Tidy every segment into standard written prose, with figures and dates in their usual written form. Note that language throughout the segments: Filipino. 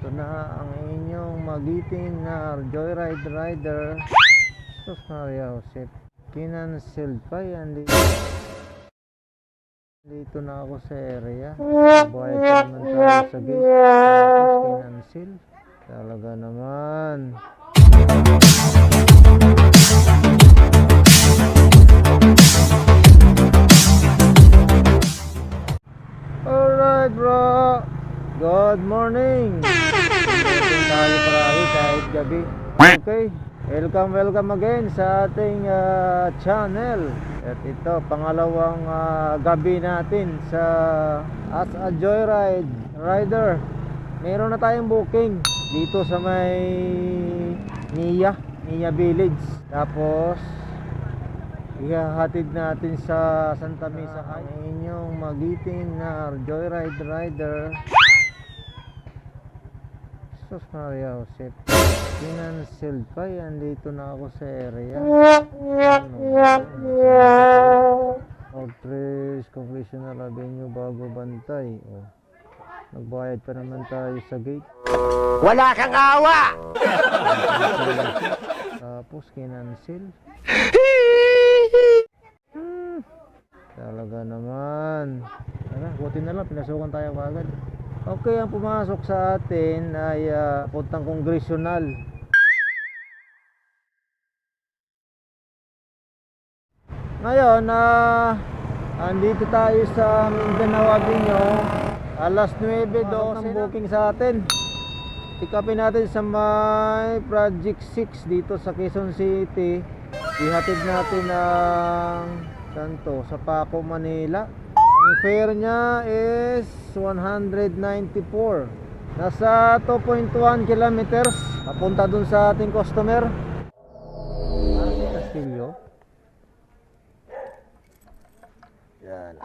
Ito na ang inyong magiting na Joyride Rider. Sus Maria Jose, kinansil pa yan. Dito na ako sa area. Bayad pa naman tayo sa gate. Tapos kinansil. Talaga naman. Alright bro, good morning. Ito tayo paragi kahit gabi. Okay, welcome again sa ating channel. At ito, pangalawang gabi natin sa as a Joyride Rider. Meron na tayong booking dito sa may Nia Village. Tapos ihahatid natin sa Santa Mesa High ang inyong magiting na Joyride Rider. Sus Maria Jose, kinansil pa yan. Dito na ako sa area. Outreach Congressional Avenue, Bago Bantay. Nagbayad pa naman tayo sa gate. Wala kang awa! Tapos kinansil. Talaga naman. Buti na lang, pinasukan tayo agad. Okay, ang pumasok sa atin ay puntang Congressional. Ngayon, andito tayo sa Mindanao Avenue. Alas 9:12 ng booking sa atin. Pick upin natin sa may Project 6 dito sa Quezon City. Ihatid natin ang Santo sa Paco, Manila. Ang fare niya is 194. Nasa 2.1 kilometers. Papunta dun sa ating customer. Arce Castillo. Yan.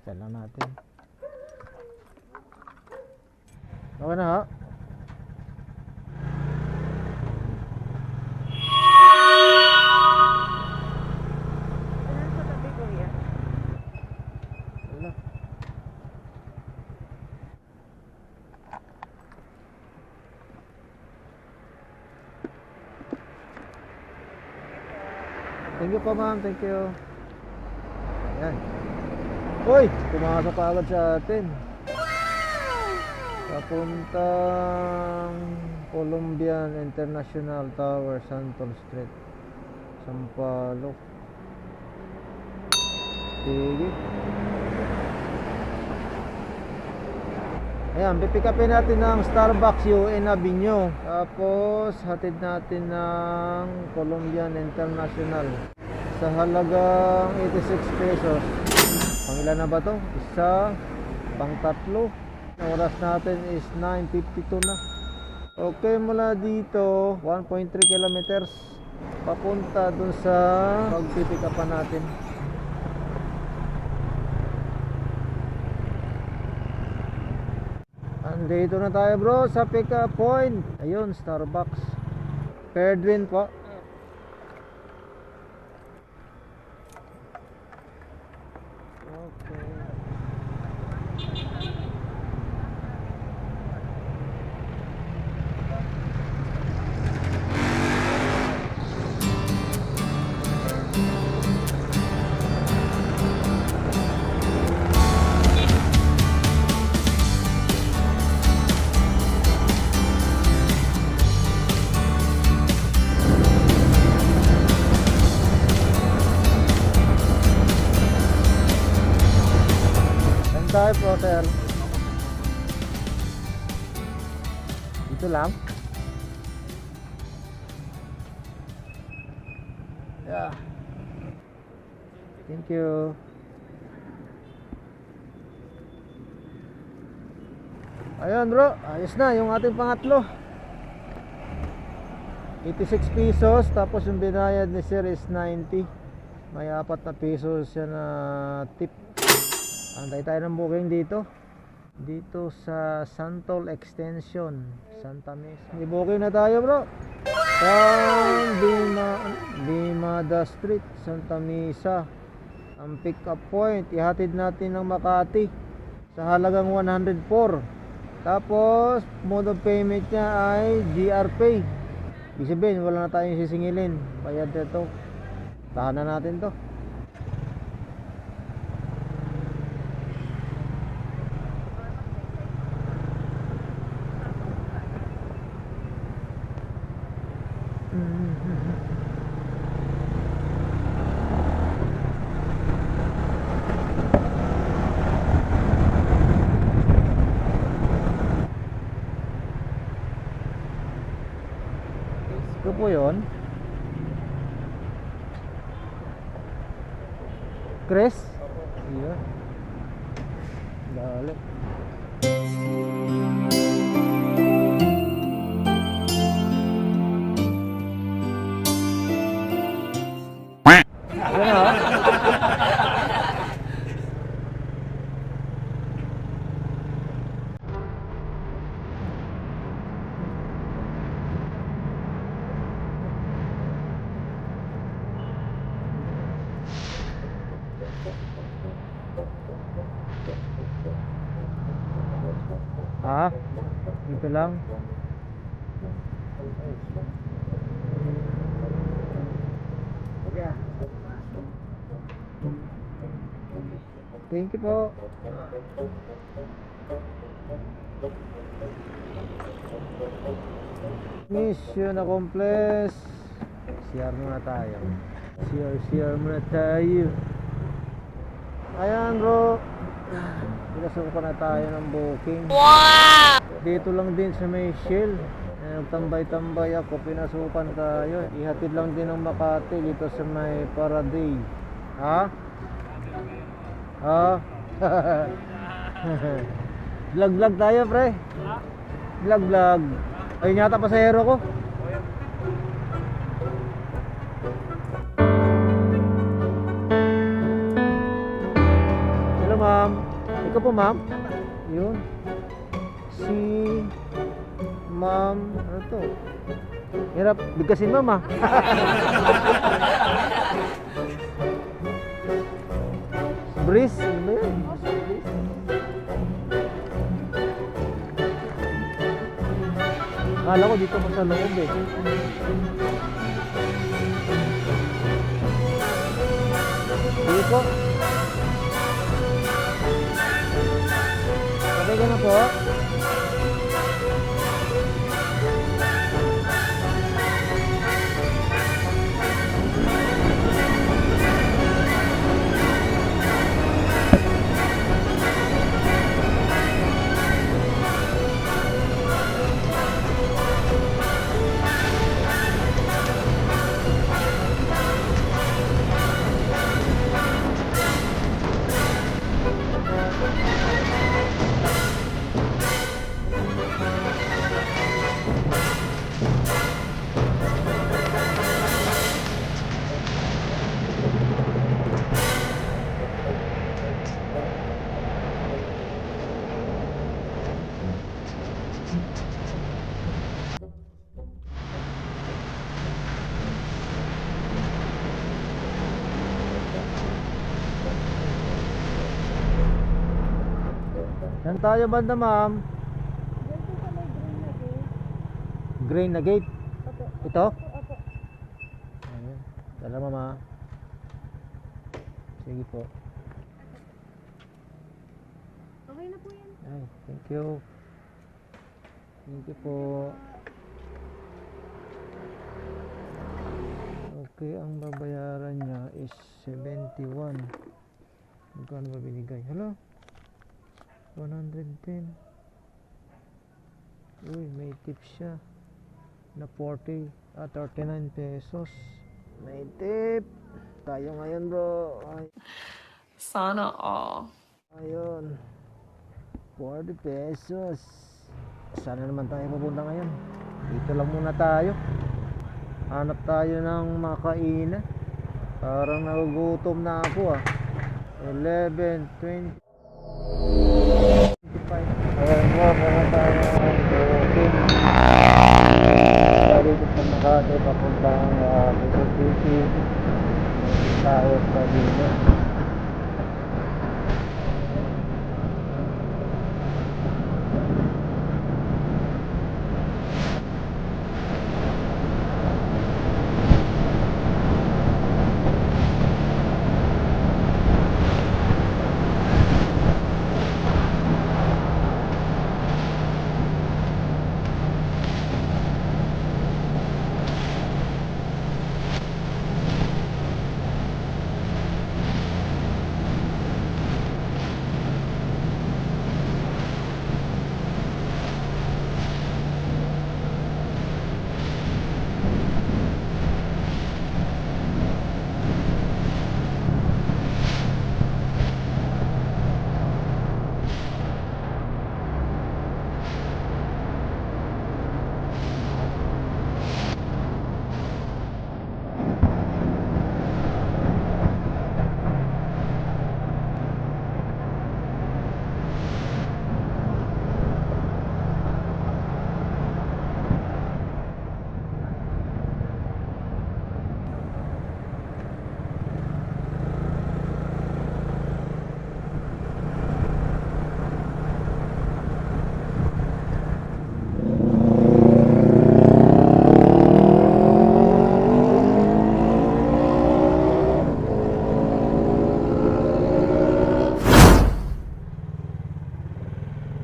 Saan lang natin. Okay na ha. Thank you po ma'am, thank you. Ayan. Uy, pumasok pa agad sa atin. Papuntang Colombian International Tower, Santol Street, Sampaloc. Sige. Ayan, pipick upin natin ng Starbucks UN Avenue. Tapos hatid natin ng Colombian International sa halagang 86 pesos. Pangilan na ba to? Isa, pang tatlo. Ang oras natin is 9:52 na. Okay, mula dito 1.3 kilometers papunta dun sa pagpipick upan natin. Andito na tayo bro sa pick up point. Ayun, Starbucks. Perdwin po. Okay. Tayo po sir. Dito lang. Yeah. Thank you. Ayun bro, ayos na yung ating pangatlo. 86 pesos, tapos yung binayad ni sir is 90. May 4 na pesos siya na tip. Antay tayo ng booking dito. dito sa Santol Extension, Santa Mesa. Ibooking na tayo, bro. Bimada Street, Santa Mesa. Ang pick up point, ihatid natin ng Makati sa halagang 104. Tapos mode of payment niya ay GR Pay. Ibig sabihin wala na tayong sisingilin. Bayad ito. Tahanan natin to. Ito po yun. Chris? Iya. Dali. Yan ha. Ah, dito lang. Thank you po. Mission accomplished. CR muna tayo. CR muna tayo. Ayan bro. Pinasuko na tayo ng booking. Wow! Dito lang din sa may Shell. Nagtambay-tambay ako, pinasukan tayo. Ihatid lang din ng Makati dito sa may Paraday. Ha? Ha? Vlog tayo pre. Vlog. Ayun yata pasahero ko. Hello ma'am. Ikaw po ma'am? Yun. Si ma'am, ano to? Hirap bigkasin ma'am ah. Breeze, ano ba yan? Akala ko dito ko sa loob eh. Sige po. Okay ka na po? Saan tayo banda ma'am? Green na gate? Ito? Ayun. Dala mama. Sige po. Okay na po yan. Ay, thank you. Thank you po. Okay, ang babayaran niya is 71. Magkano ba binigay? Hello? 110. Uy, may tip siya na 39 pesos. May tip. Tayo ngayon bro. Ay, Sana all. ayun. 40 pesos. Sana naman tayo pupunta ngayon. Dito lang muna tayo. Hanap tayo ng makainan. Parang nagugutom na ako ah. 11:25. Ayan po, meron tayong booking. Dito sa Makati, papuntang Quezon City. Tayo sa Dino.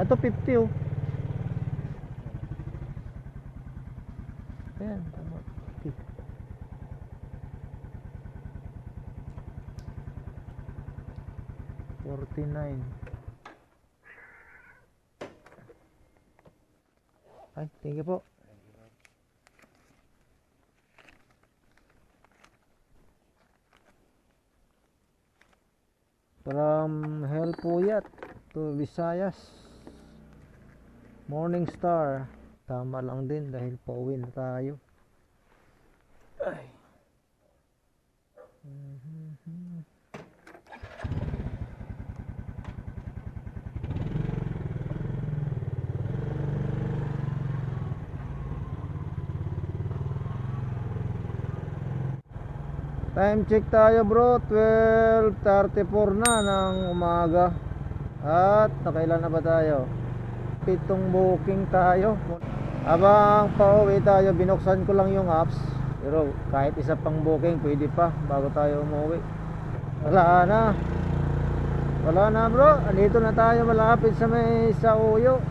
Ito 50 oh. Ayan, tama. 49. Ay, thank you po. From Helpuyat to Visayas. Morning Star. Tama lang din dahil pauwi na tayo. Ay. Time check tayo bro, 12:34 na ng umaga. At nakailan na ba tayo? 7 booking tayo. Habang pauwi tayo, binuksan ko lang yung apps. Pero kahit isa pang booking, pwede pa bago tayo umuwi. Wala na bro, andito na tayo malapit sa may Sauyo.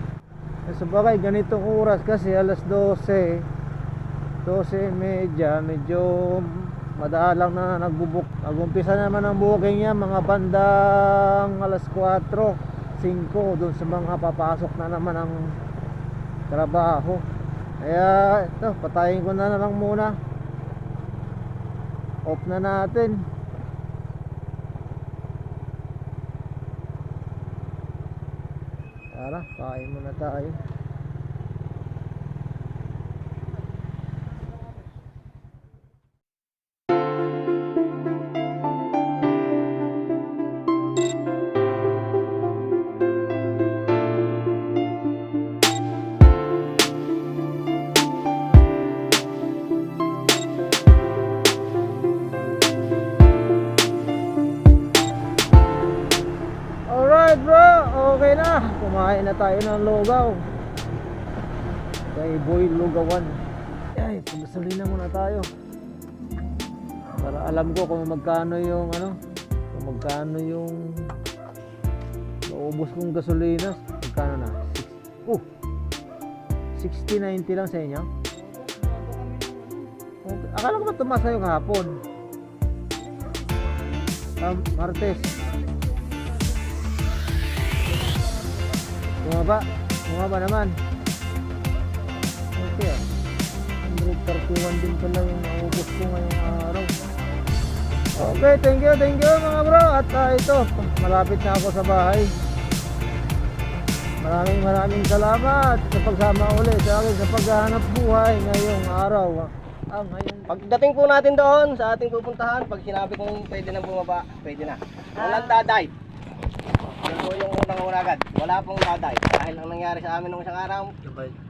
Sa bagay, ganitong oras kasi alas 12:30, medyo madalang na nagbubuk. Nag-umpisa naman ang booking niya mga bandang alas 4, 5 doon sa mga papasok na naman ang trabaho. Kaya ito, patayin ko na lang muna. Off na natin. Tara, kain muna tayo. Okay na, kumain na tayo ng lugaw kay Boy Lugawan. Ay, pagasolina muna tayo para alam ko kung magkano yung kung magkano yung naubos kong gasolina. Magkano na? 60-90 lang sa inyo. Okay. Akala ko ba tumasa yung hapon? Martes. Bumaba naman. Okay ah. 131 din pala yung naubos ko ngayong araw. Okay, thank you mga bro. At ito, malapit na ako sa bahay. Maraming salamat sa pagsama ulit sa akin sa paghahanap buhay ngayong araw. Pagdating po natin doon sa ating pupuntahan, pag sinabi kong pwede na bumaba, pwede na. Walang daday. Yun po yung unang-una agad. Wala pong daday. Dahil ang nangyari sa amin nung isang araw,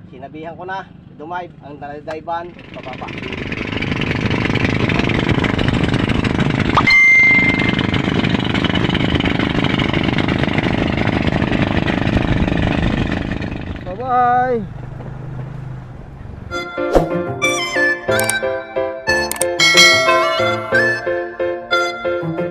sinabihan ko na, dumive, ang daladayban, pababa. Bye-bye!